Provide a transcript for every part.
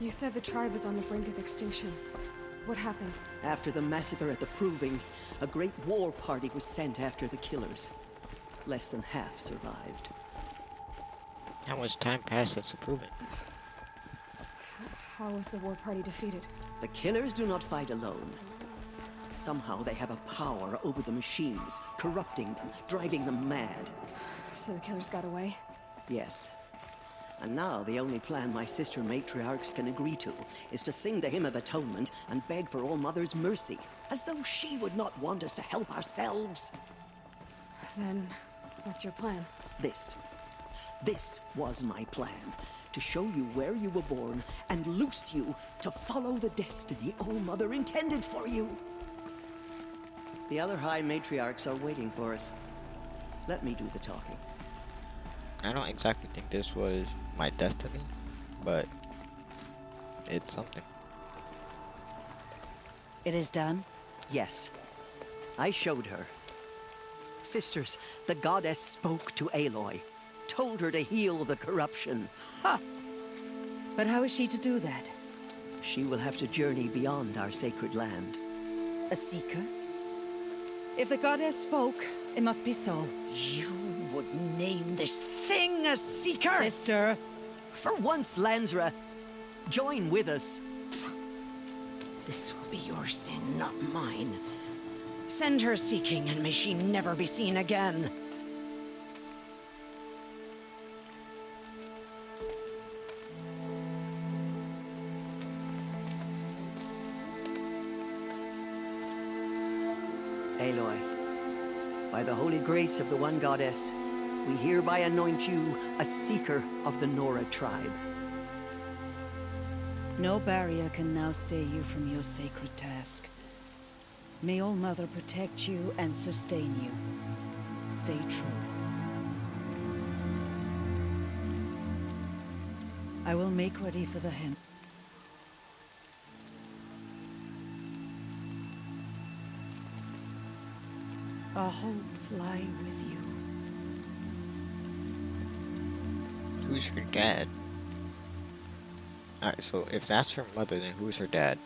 You said the tribe was on the brink of extinction. What happened? After the massacre at the Proving, a great war party was sent after the killers. Less than half survived. How much time passed since the Proving? How was the war party defeated? The killers do not fight alone. Somehow they have a power over the machines, corrupting them, driving them mad. So the killers got away? Yes. And now the only plan my sister matriarchs can agree to is to sing the Hymn of Atonement and beg for All Mother's mercy, as though she would not want us to help ourselves. Then, what's your plan? This was my plan. To show you where you were born and loose you to follow the destiny All Mother intended for you. The other High Matriarchs are waiting for us. Let me do the talking. I don't exactly think this was my destiny, but it's something. It is done? Yes. I showed her. Sisters, the goddess spoke to Aloy. Told her to heal the corruption. Ha! But how is she to do that? She will have to journey beyond our sacred land. A seeker? If the goddess spoke, it must be so. You would name this thing a seeker? Sister! For once, Lansra, join with us. This will be your sin, not mine. Send her seeking, and may she never be seen again. Aloy, by the holy grace of the one goddess, we hereby anoint you a seeker of the Nora tribe. No barrier can now stay you from your sacred task. May All Mother protect you and sustain you. Stay true. I will make ready for the hymn. Our hopes lie with you. Who's her dad? Alright, so if that's her mother, then who's her dad?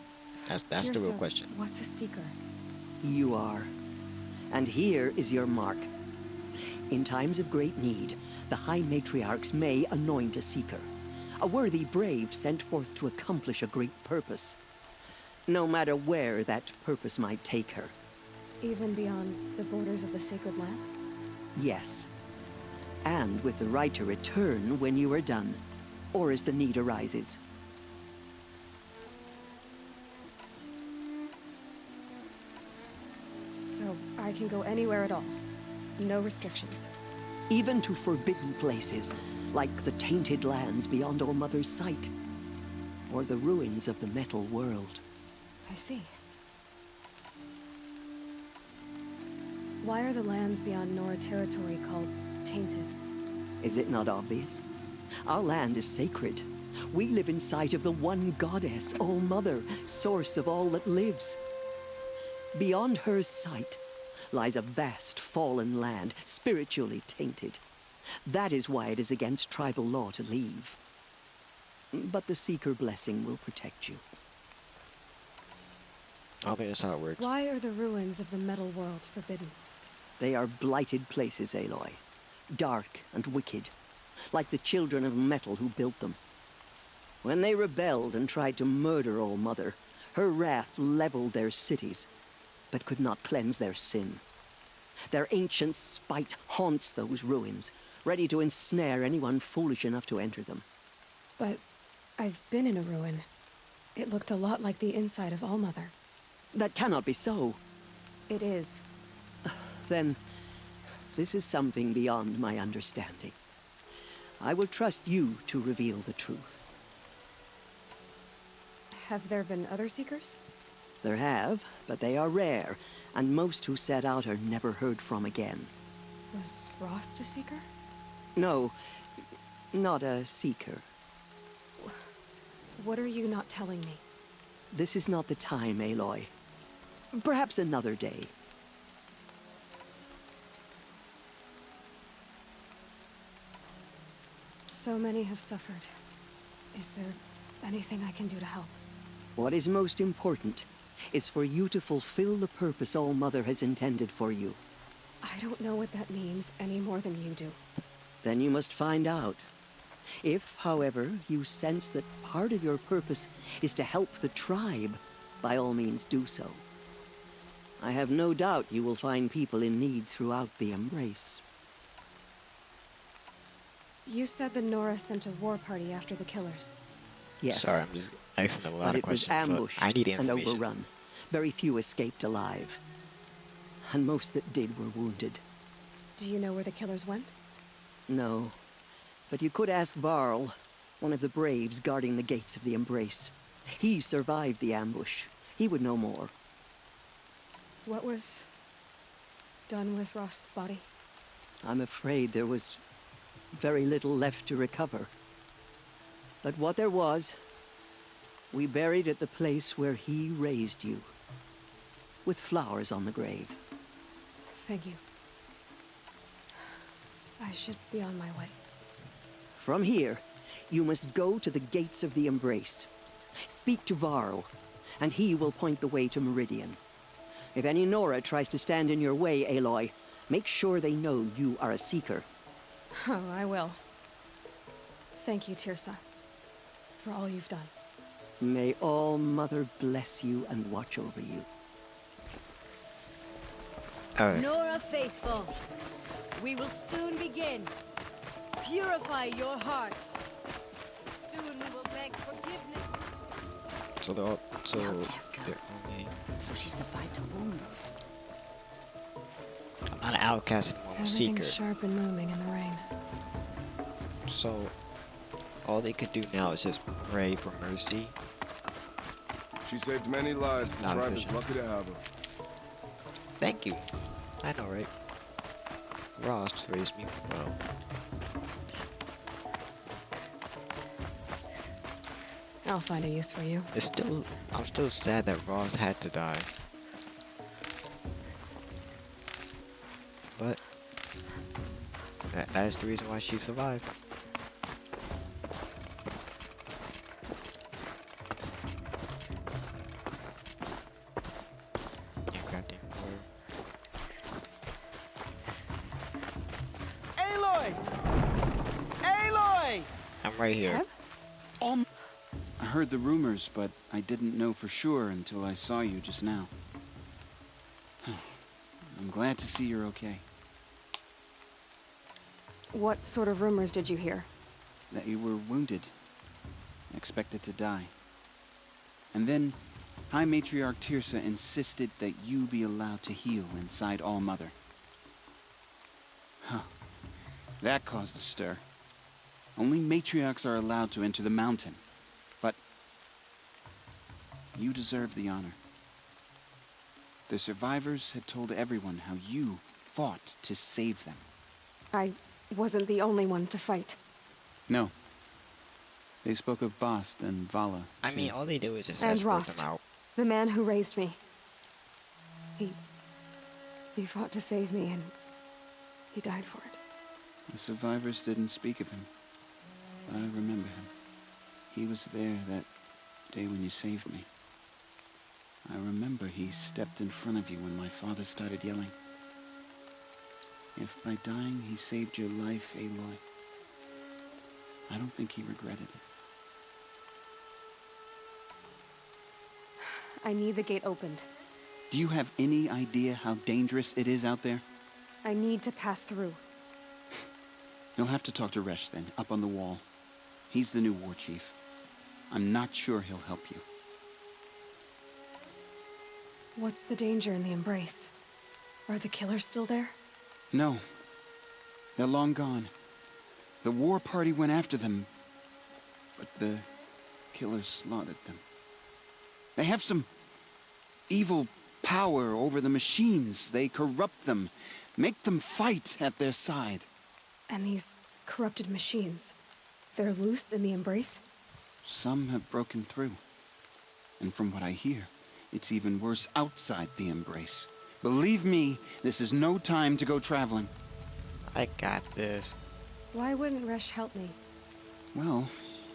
That's the real Tirsa, question. What's a seeker? You are. And here is your mark. In times of great need, the High Matriarchs may anoint a seeker. A worthy brave sent forth to accomplish a great purpose. No matter where that purpose might take her. Even beyond the borders of the sacred land? Yes. And with the right to return when you are done, or as the need arises. So I can go anywhere at all? No restrictions? Even to forbidden places, like the tainted lands beyond All Mother's sight. Or the ruins of the metal world. I see. Why are the lands beyond Nora territory called tainted? Is it not obvious? Our land is sacred. We live in sight of the one goddess, All Mother, source of all that lives. Beyond her sight lies a vast fallen land, spiritually tainted. That is why it is against tribal law to leave. But the Seeker blessing will protect you. Okay, that's how it works. Why are the ruins of the metal world forbidden? They are blighted places, Aloy. Dark and wicked, like the children of metal who built them. When they rebelled and tried to murder All Mother, her wrath leveled their cities, but could not cleanse their sin. Their ancient spite haunts those ruins, ready to ensnare anyone foolish enough to enter them. But I've been in a ruin. It looked a lot like the inside of All Mother. That cannot be so. It is. Then, this is something beyond my understanding. I will trust you to reveal the truth. Have there been other Seekers? There have, but they are rare, and most who set out are never heard from again. Was Rost a Seeker? No, not a seeker. What are you not telling me? This is not the time, Aloy. Perhaps another day. So many have suffered. Is there Anything I can do to help. What is most important is for you to fulfill the purpose All-Mother has intended for you. I don't know what that means any more than you do. Then you must find out. If, however, you sense that part of your purpose is to help the tribe, by all means do so. I have no doubt you will find people in need throughout the Embrace. You said the Nora sent a war party after the killers. Yes. Sorry, I'm just asking a lot But of it was questions. But ambushed I need and information. overrun. Very few escaped alive. And most that did were wounded. Do you know where the killers went? No. But you could ask Varl, one of the braves guarding the gates of the Embrace. He survived the ambush. He would know more. What was done with Rost's body? I'm afraid there was very little left to recover. But what there was, we buried at the place where he raised you. With flowers on the grave. Thank you. I should be on my way. From here, you must go to the gates of the Embrace. Speak to Varl, and he will point the way to Meridian. If any Nora tries to stand in your way, Aloy, make sure they know you are a Seeker. Oh, I will. Thank you, Tirsa, for all you've done. May All-Mother bless you and watch over you. Alright. Nora faithful, we will soon begin. Purify your hearts. Soon we will beg forgiveness. So they're all, so Yeah, ask her. they're only. So she survived a wound. I'm not an outcast anymore. I'm a seeker. Everything's sharp and moving in the rain. So all they could do now is just pray for mercy. She saved many lives. The Not tribe is efficient. lucky to have her. Thank you. I know, right? Ross raised me well. I'll find a use for you. I'm still sad that Ross had to die. But that's the reason why she survived. Yeah, crafting for- Aloy! Aloy! I'm right here. Teb? I heard the rumors, but I didn't know for sure until I saw you just now. I'm glad to see you're okay. What sort of rumors did you hear? That you were wounded. Expected to die. And then, High Matriarch Tirsa insisted that you be allowed to heal inside All-Mother. Huh. That caused a stir. Only matriarchs are allowed to enter the mountain. But you deserve the honor. The survivors had told everyone how you fought to save them. I wasn't the only one to fight. No. They spoke of Bast and Vala. I mean, all they do is just And escort Rost, them out. the man who raised me. He fought to save me, and he died for it. The survivors didn't speak of him, but I remember him. He was there that day when you saved me. I remember he stepped in front of you when my father started yelling. If by dying he saved your life, Aloy, I don't think he regretted it. I need the gate opened. Do you have any idea how dangerous it is out there? I need to pass through. You'll have to talk to Resh then, up on the wall. He's the new war chief. I'm not sure he'll help you. What's the danger in the Embrace? Are the killers still there? No. They're long gone. The war party went after them, but the killers slaughtered them. They have some evil power over the machines. They corrupt them, make them fight at their side. And these corrupted machines, they're loose in the Embrace? Some have broken through. And from what I hear, it's even worse outside the Embrace. Believe me, this is no time to go traveling. I got this. Why wouldn't Resh help me? Well,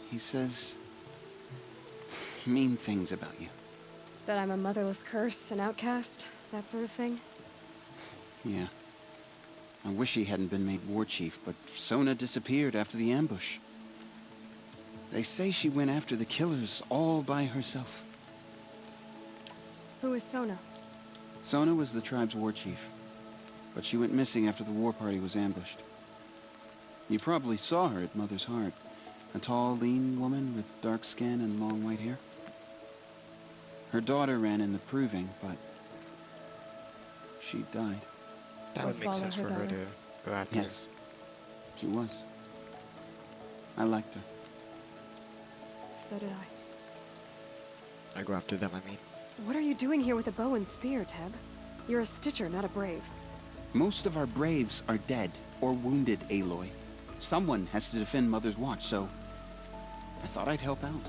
he says mean things about you. That I'm a motherless curse, an outcast, that sort of thing? Yeah. I wish he hadn't been made war chief, but Sona disappeared after the ambush. They say she went after the killers all by herself. Who is Sona? Sona was the tribe's war chief, but she went missing after the war party was ambushed. You probably saw her at Mother's Heart. A tall, lean woman with dark skin and long white hair. Her daughter ran in the proving, but she died. That Was would make Vala sense her for her daughter? to go after. Yes, she was. I liked her. So did I. I go after them, I mean. What are you doing here with a bow and spear, Teb? You're a Stitcher, not a brave. Most of our braves are dead or wounded, Aloy. Someone has to defend Mother's Watch, so I thought I'd help out.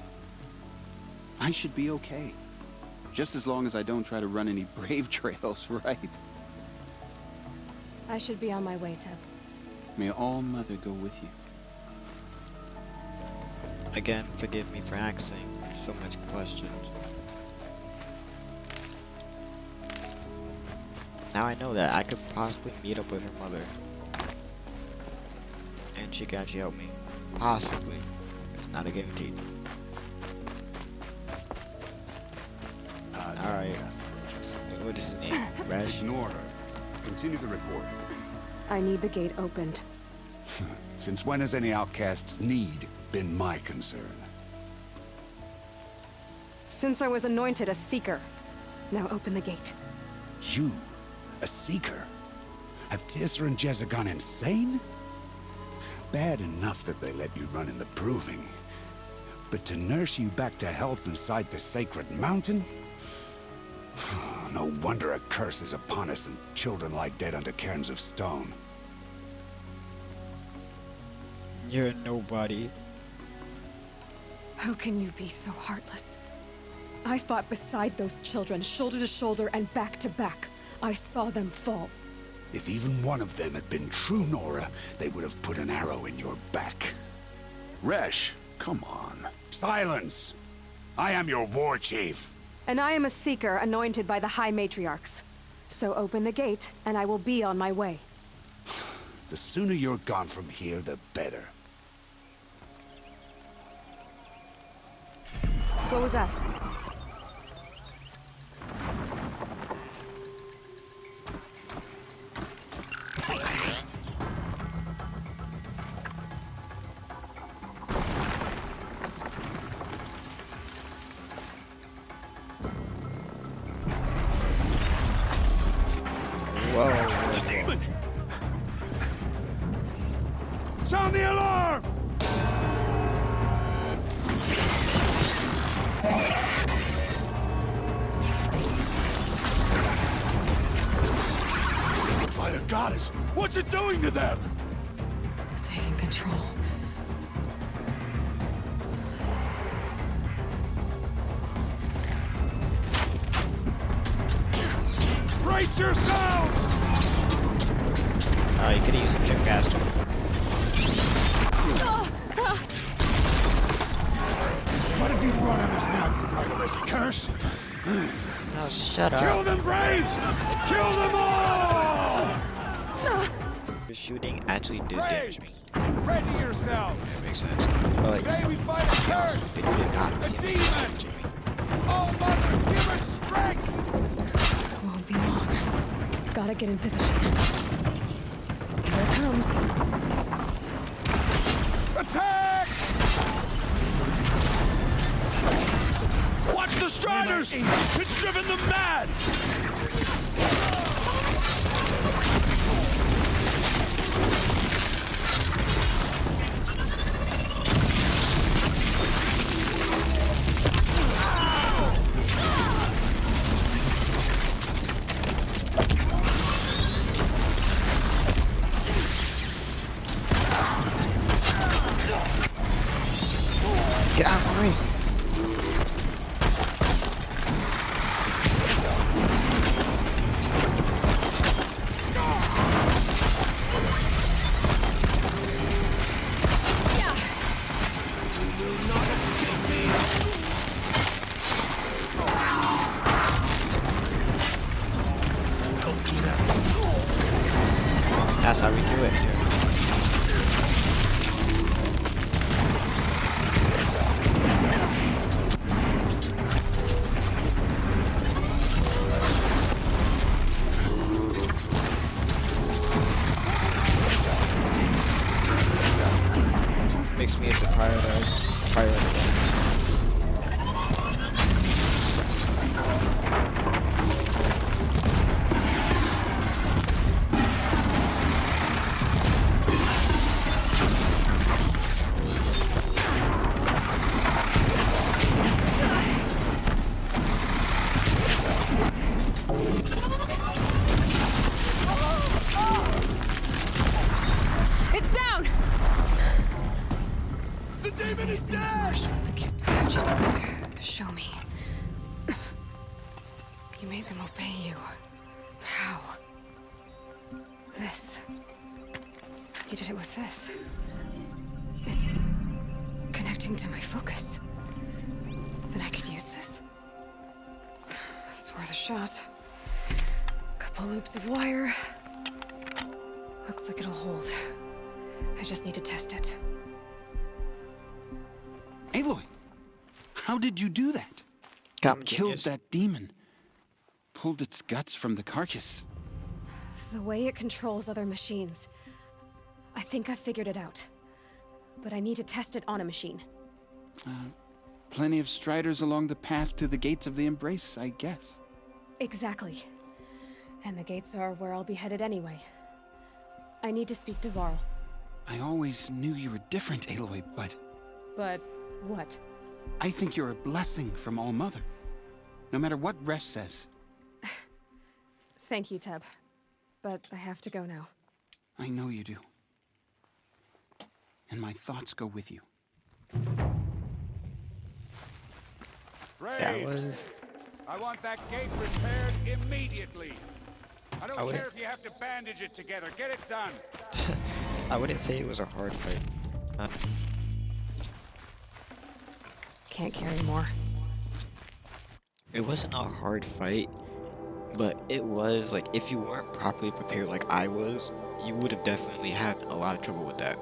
I should be okay. Just as long as I don't try to run any brave trails, right? I should be on my way, Teb. May All Mother go with you. Again, forgive me for asking so much questions. Now I know that I could possibly meet up with her mother. And she can actually help me. Possibly. It's not a guarantee. Alright. What is his name? Rash? Ignore her. Continue the report. I need the gate opened. Since when has any outcast's need been my concern? Since I was anointed a Seeker. Now open the gate. You? A Seeker? Have Tissa and Jezza gone insane? Bad enough that they let you run in the proving. But to nurse you back to health inside the sacred mountain? No wonder a curse is upon us and children lie dead under cairns of stone. You're a nobody. How can you be so heartless? I fought beside those children, shoulder to shoulder and back to back. I saw them fall. If even one of them had been true Nora, they would have put an arrow in your back. Resh, come on. Silence! I am your war chief. And I am a Seeker anointed by the High Matriarchs. So open the gate, and I will be on my way. The sooner you're gone from here, the better. What was that? Whoa. Sound the alarm! By the goddess, what's it doing to them? Taking control. Brace yourselves! Oh, you could have used a trick faster. What have you brought on us now, you murderous curse? Oh, shut Kill up. them, Braves! Kill them all! The shooting actually did damage me. Ready yourselves! That makes sense. But Today we fight a curse! it did not A seem to demon! damage me. Oh, Mother, give us strength! Won't be long. Gotta get in position. Here it comes. Attack! Watch the Striders! It's driven them mad! Get out of my way. you do it. Show me. You made them obey you. But how? This. You did it with this. It's connecting to my focus. Then I could use this. It's worth a shot. Couple loops of wire. Looks like it'll hold. I just need to test it. Aloy, how did you do that? Got You me, killed genius. that demon. Pulled its guts from the carcass. The way it controls other machines. I think I figured it out. But I need to test it on a machine. Plenty of striders along the path to the gates of the Embrace, I guess. Exactly. And the gates are where I'll be headed anyway. I need to speak to Varl. I always knew you were different, Aloy, but But what? I think you're a blessing from All Mother. No matter what Resh says. Thank you, Teb. But I have to go now. I know you do. And my thoughts go with you. That Braves, was. I want that gate repaired immediately. I don't I wouldn't- care if you have to bandage it together. Get it done. I wouldn't say it was a hard fight. Can't carry more. It wasn't a hard fight, but it was like if you weren't properly prepared like I was, you would have definitely had a lot of trouble with that.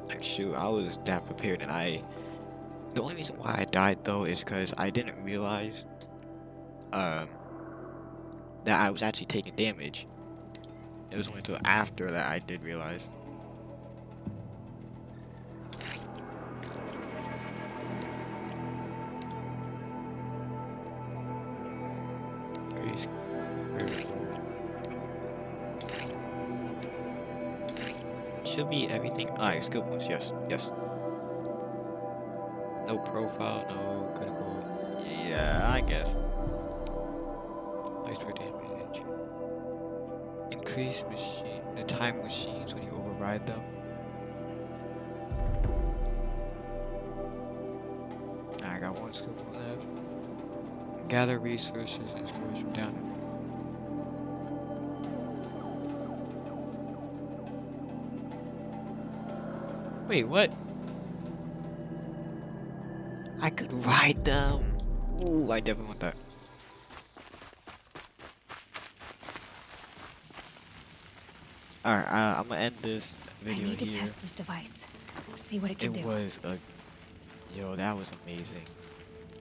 Like shoot, I was that prepared, and the only reason why I died though is because I didn't realize that I was actually taking damage. It was only until after that I did realize. Grace. Should be everything. Alright, skill points. Yes, yes. No profile, no critical. Yeah, I guess. Nice for damage. Increase the time machines when you override them. I got one skill point left. Gather resources and scores from down. Wait, what? I could ride them. Ooh, I definitely want that. Alright, I'm gonna end this I video need to here. test this device. See what it can It do. was a... Yo, that was amazing.